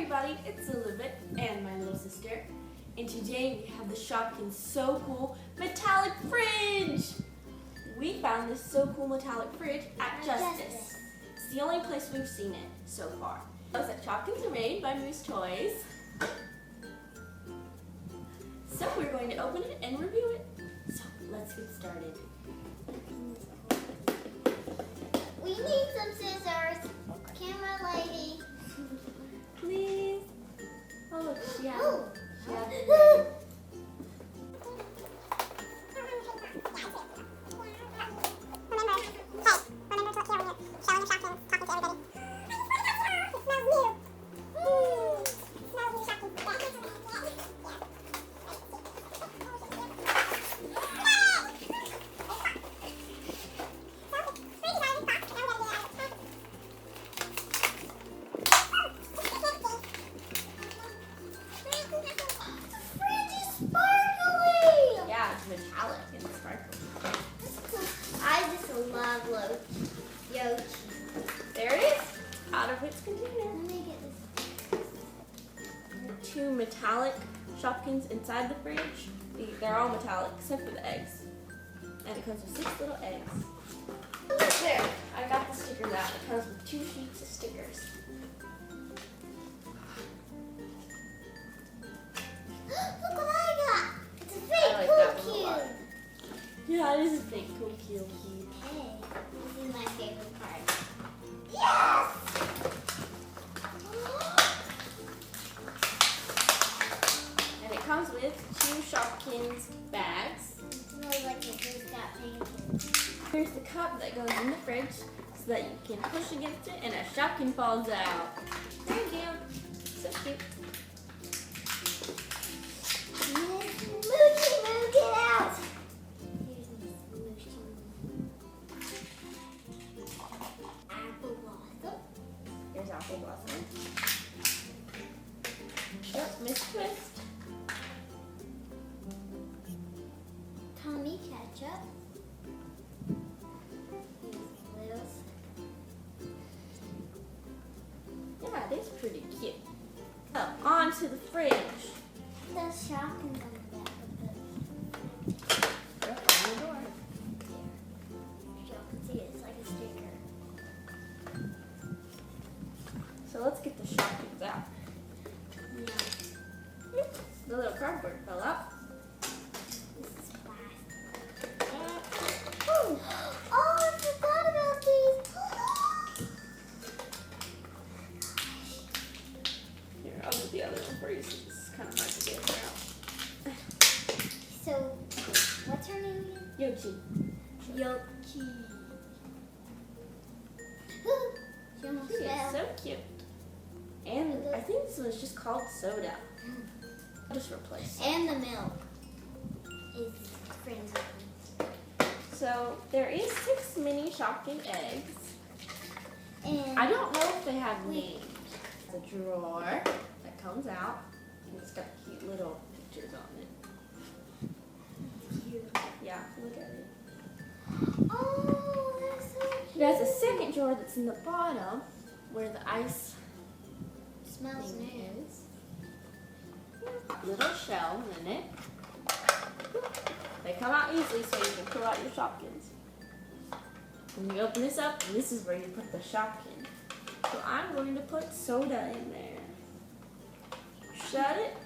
everybody, it's Elizabeth and my little sister, and today we have the Shopkins So Cool Metallic Fridge! We found this so cool metallic fridge at Justice. It's the only place we've seen it so far. It was at Shopkins are made by Moose Toys. So we're going to open it and review it. So let's get started. We need some scissors. Camera lady. Please. Oh, she has Oh. it ready. Metallic and sparkly. I just love Yoshi. There it is, out of its container. Let me get this. 2 metallic Shopkins inside the fridge. They're all metallic except for the eggs. And it comes with 6 little eggs. There, I got the stickers out. It comes with 2 sheets of stickers. Look what I got. It's a fake I like that one a cookie. lot. Yeah, it is a fake cookie. Hey, this is my favorite part. Yes! And it comes with 2 Shopkins bags. It smells like it just got painted. Here's the cup that goes in the fridge so that you can push against it and a Shopkin falls out. Thank you. So cute. Moochie, get out! Here's Moochie. Apple blossom. Here's Apple Blossom. Yep, Miss Twist. Tommy ketchup. Here's Littles. Yeah, it is pretty cute. So, on to the fridge. There's Shopkins on the back of the Yep, on the door. Y'all can see it's like a sticker. So let's get the Shopkins out. Yeah. The little cardboard fell out. This is plastic. Woo. Oh, I forgot about these. Here, I'll do the other one for you since it's kind of hard to get her out. So, what's her name again? Yoshi. Yoki. She almost She is fell. so cute. And I think this one's just called soda. I'll just replace it. And the milk is friends with me. So there is 6 mini Shopkin eggs. And I don't know if they have names. The drawer that comes out, and it's got cute little pictures on it. cute. Yeah, look at it. Oh, that's so It has a second drawer that's in the bottom where the ice smells thing new. is. Little shell in it. They come out easily so you can pull out your Shopkins. When you open this up, this is where you put the Shopkin. So I'm going to put soda in there. Shut it.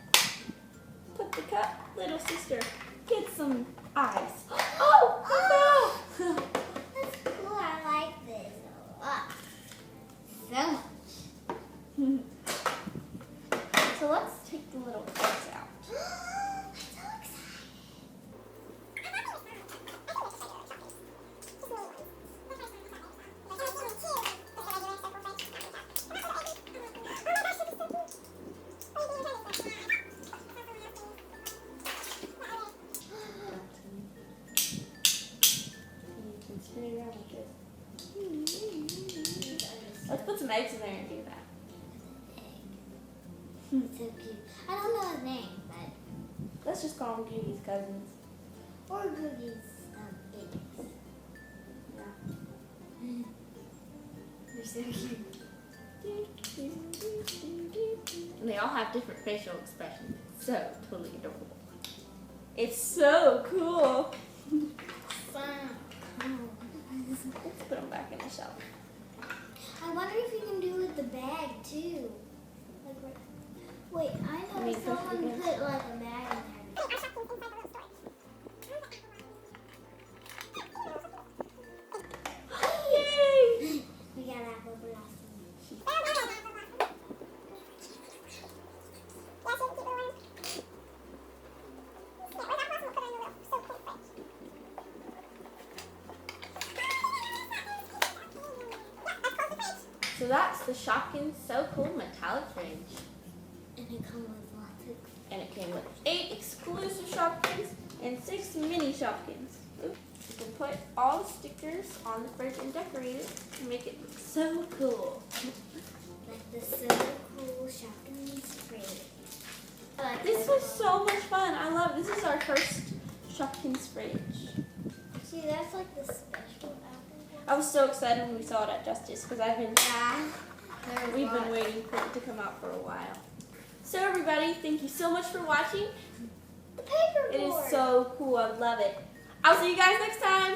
Put the cup. Little sister, get some ice. Oh, it fell. That's cool. I like this a lot. So much. So let's take the little cups out. I'm so excited. You can spin it around like this. Let's put some eggs in there and do that. So cute. I don't know his name, but Let's just call them Googie's cousins. or Googie's babies. Yeah. They're so cute. And they all have different facial expressions. It's so totally adorable. It's so cool. Let's put them back in the shelf. I wonder if you can do with the bag too. Like, wait, I know someone put like a bag in there. Yay! We got apple blossom. So that's the Shopkins So Cool metallic range. And it comes with lots of. And it came with 8 exclusive Shopkins and 6 mini Shopkins. Oops. You can put all the stickers on the fridge and decorate it to make it look so cool. Like the So Cool Shopkins fridge. This was so much fun. I love it. This is our first Shopkins fridge. See, that's like the special apple. I was so excited when we saw it at Justice because we've been waiting for it to come out for a while. So everybody, thank you so much for watching. The paperboard. It is so cool. I love it. I'll see you guys next time.